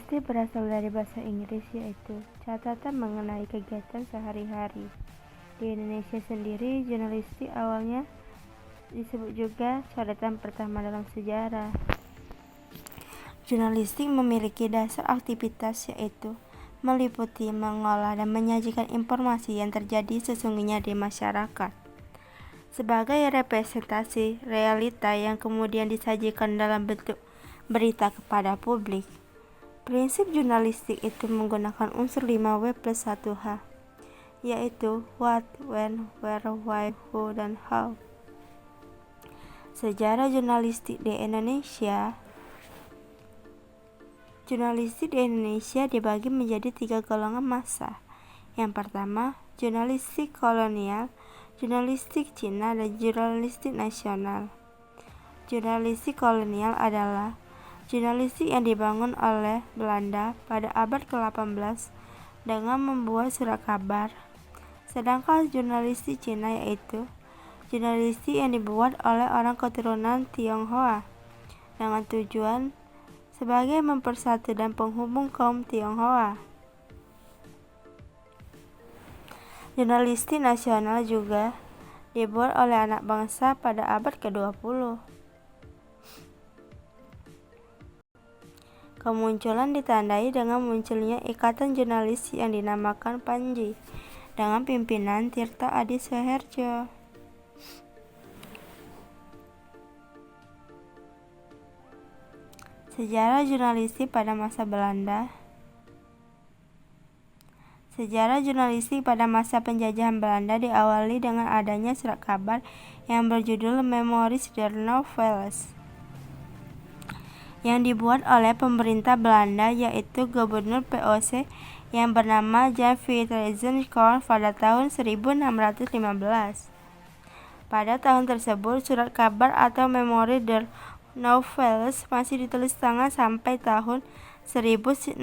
Jurnalistik berasal dari bahasa Inggris, yaitu catatan mengenai kegiatan sehari-hari. Di Indonesia sendiri, jurnalistik awalnya disebut juga coretan pertama dalam sejarah. Jurnalistik memiliki dasar aktivitas, yaitu meliputi, mengolah, dan menyajikan informasi yang terjadi sesungguhnya di masyarakat sebagai representasi realita yang kemudian disajikan dalam bentuk berita kepada publik. Prinsip jurnalistik itu menggunakan unsur 5W+1H, yaitu what, when, where, why, who, dan how. Sejarah jurnalistik di Indonesia. Jurnalistik di Indonesia dibagi menjadi 3 golongan massa. Yang pertama, jurnalistik kolonial, jurnalistik Cina, dan jurnalistik nasional. Jurnalistik kolonial adalah jurnalistik yang dibangun oleh Belanda pada abad ke-18 dengan membuat surat kabar. Sedangkan jurnalistik Cina yaitu jurnalistik yang dibuat oleh orang keturunan Tionghoa dengan tujuan sebagai mempersatu dan penghubung kaum Tionghoa. Jurnalistik nasional juga dibuat oleh anak bangsa pada abad ke-20. Kemunculan ditandai dengan munculnya Ikatan Jurnalis yang dinamakan Panji dengan pimpinan Tirta Adi Suherjo. Sejarah jurnalistik pada masa Belanda. Sejarah jurnalistik pada masa penjajahan Belanda diawali dengan adanya surat kabar yang berjudul Memories der Novels yang dibuat oleh pemerintah Belanda, yaitu Gubernur VOC yang bernama Jan Vieterzenkoorn pada tahun 1615. Pada tahun tersebut, surat kabar atau Memorie der Novels masih ditulis tangan sampai tahun 1688.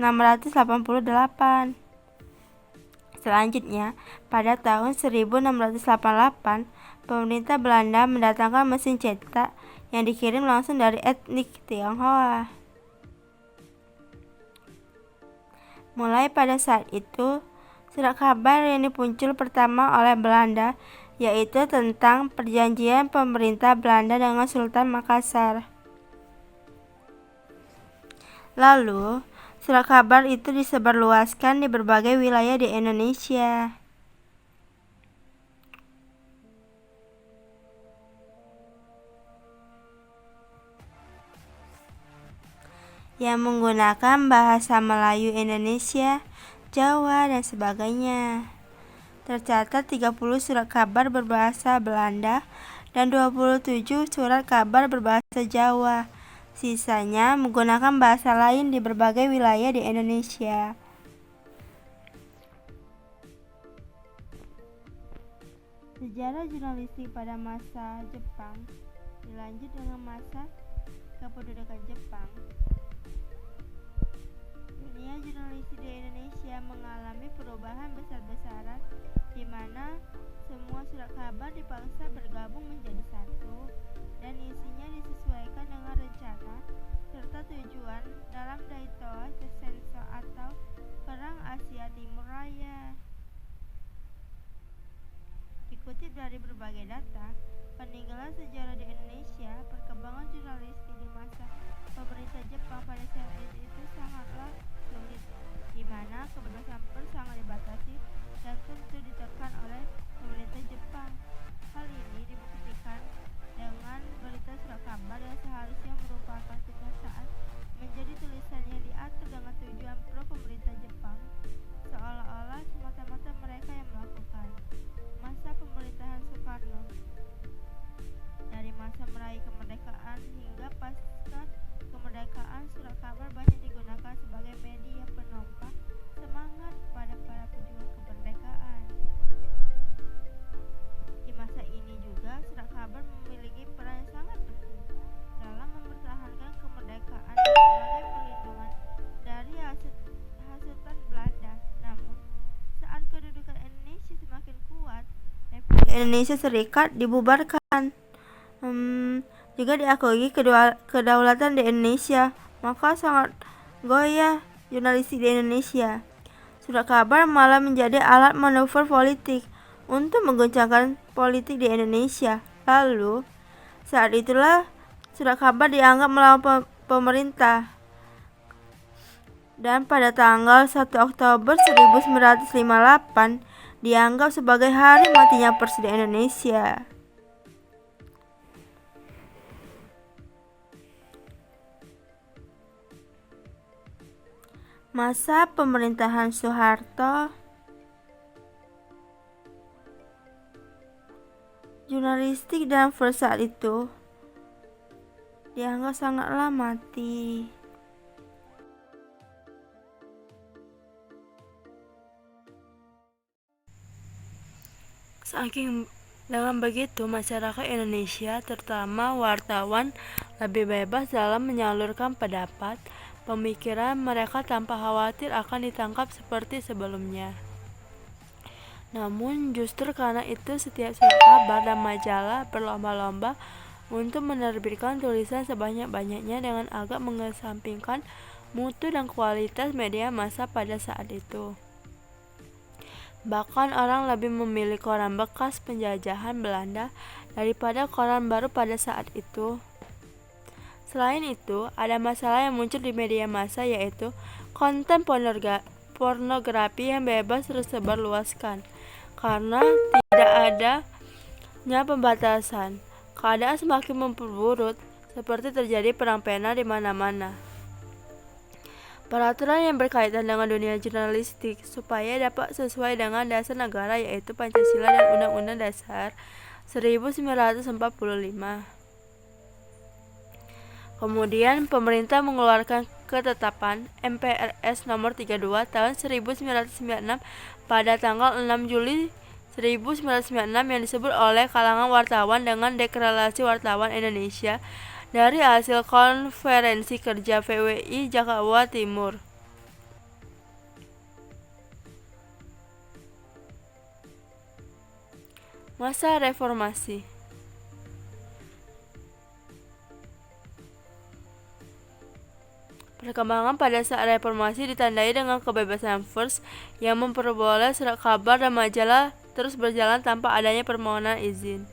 Selanjutnya, pada tahun 1688, pemerintah Belanda mendatangkan mesin cetak yang dikirim langsung dari etnik Tionghoa. Mulai pada saat itu, surat kabar yang dimuncul pertama oleh Belanda yaitu tentang perjanjian pemerintah Belanda dengan Sultan Makassar. Lalu, surat kabar itu disebarluaskan di berbagai wilayah di Indonesia. Yang menggunakan bahasa Melayu Indonesia, Jawa, dan sebagainya. Tercatat 30 surat kabar berbahasa Belanda dan 27 surat kabar berbahasa Jawa. Sisanya menggunakan bahasa lain di berbagai wilayah di Indonesia. Sejarah jurnalistik pada masa Jepang dilanjut dengan masa kependudukan Jepang. Dunia jurnalistik di Indonesia mengalami perubahan besar-besaran di mana semua surat kabar dipaksa bergabung menjadi satu dan isinya disesuaikan dengan rencana serta tujuan dalam Daitoa Senso atau Perang Asia Timur Raya. Dikutip dari berbagai data, peninggalan sejarah di Indonesia, perkembangan jurnalistik di masa pemerintah Jepang pada saat itu sangatlah sulit, di mana kebebasan pers sangat dibatasi dan tentu ditekan oleh pemerintah Jepang. Hal ini dibuktikan dengan berita surat kabar yang seharusnya merupakan kenyataan menjadi tulisan yang diatur dengan tujuan pro pemerintah Jepang, seolah-olah semata-mata mereka yang melakukan. Masa pemerintahan Soekarno, dari masa meraih kemerdekaan hingga pasca kemerdekaan, surat kabar banyak digunakan sebagai media penopang semangat pada para pejuang kemerdekaan. Di masa ini juga surat kabar memiliki peran yang sangat penting dalam mempertahankan kemerdekaan sebagai perlindungan dari hasutan Belanda. Namun, saat kedudukan Indonesia semakin kuat, Republik Indonesia Serikat dibubarkan. Juga diakui kedaulatan di Indonesia, maka sangat goyah jurnalistik di Indonesia. Surat kabar malah menjadi alat manuver politik untuk mengguncangkan politik di Indonesia. Lalu, saat itulah surat kabar dianggap melawan pemerintah. Dan pada tanggal 1 Oktober 1958 dianggap sebagai hari matinya Presiden Indonesia. Masa pemerintahan Soeharto, jurnalistik dan pers saat itu dianggap sangatlah mati. Saking dengan begitu, masyarakat Indonesia, terutama wartawan, lebih bebas dalam menyalurkan pendapat, pemikiran mereka tanpa khawatir akan ditangkap seperti sebelumnya. Namun justru karena itu setiap surat kabar dan majalah berlomba-lomba untuk menerbitkan tulisan sebanyak-banyaknya dengan agak mengesampingkan mutu dan kualitas media massa pada saat itu. Bahkan orang lebih memilih koran bekas penjajahan Belanda daripada koran baru pada saat itu. Selain itu, ada masalah yang muncul di media massa, yaitu konten pornografi yang bebas tersebarluaskan. Karena tidak adanya pembatasan, keadaan semakin memperburuk, seperti terjadi perang pena di mana-mana. Peraturan yang berkaitan dengan dunia jurnalistik supaya dapat sesuai dengan dasar negara, yaitu Pancasila dan Undang-Undang Dasar 1945. Kemudian pemerintah mengeluarkan ketetapan MPRS nomor 32 tahun 1996 pada tanggal 6 Juli 1996 yang disebut oleh kalangan wartawan dengan Deklarasi Wartawan Indonesia dari hasil konferensi kerja PWI Jawa Timur. Masa reformasi. Perkembangan pada saat reformasi ditandai dengan kebebasan pers yang memperboleh surat kabar dan majalah terus berjalan tanpa adanya permohonan izin.